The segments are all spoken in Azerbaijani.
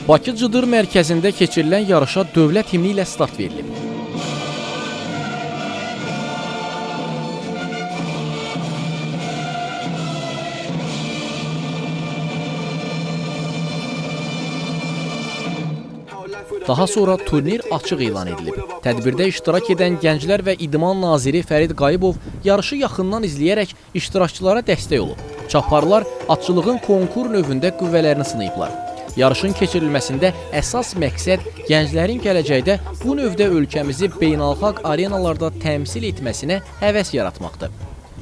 Bakı Cıdır mərkəzində keçirilən yarışa dövlət himni ilə start verilib. Daha sonra turnir açıq elan edilib. Tədbirdə iştirak edən Gənclər və İdman Naziri Fərid Qayıbov yarışı yaxından izləyərək iştirakçılara dəstək olub. Çaparlar atçılığın konkur növündə qüvvələrini sınayıblar. Yarışın keçirilməsində əsas məqsəd gənclərin gələcəkdə bu növdə ölkəmizi beynəlxalq arenalarda təmsil etməsinə həvəs yaratmaqdır.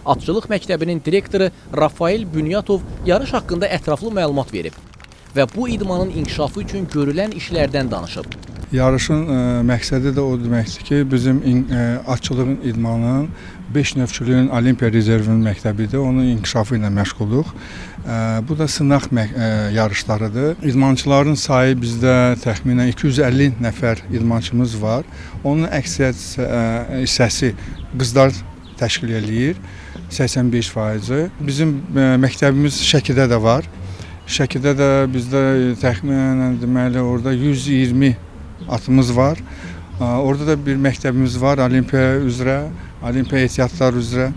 Atçılıq məktəbinin direktoru Rafael Bünyatov yarış haqqında ətraflı məlumat verib və bu idmanın inkişafı üçün görülən işlərdən danışıb. Yarışın məqsədi də o deməkdir ki, bizim atçılığın idmanının 5 növçülüyün Olimpiya rezervinin məktəbidir, onun inkişafı ilə məşğuluq. Bu da sınaq yarışlarıdır. İdmançıların sayı bizdə təxminən 250 nəfər idmançımız var. Onun əksəriyyət hissəsi qızlar təşkil eləyir, 85%. Bizim məktəbimiz Şəkidə də var. Şəkidə də bizdə təxminən deməli orada 120 atımız var. Orada da bir məktəbimiz var Olimpiya üzrə, Olimpiya ehtiyatları üzrə.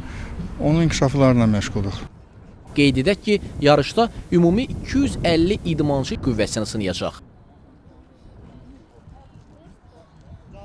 Onun inkişaflarına məşğuluq. Qeyd edək ki, yarışda ümumi 250 idmançı qüvvəsini sınayacaq.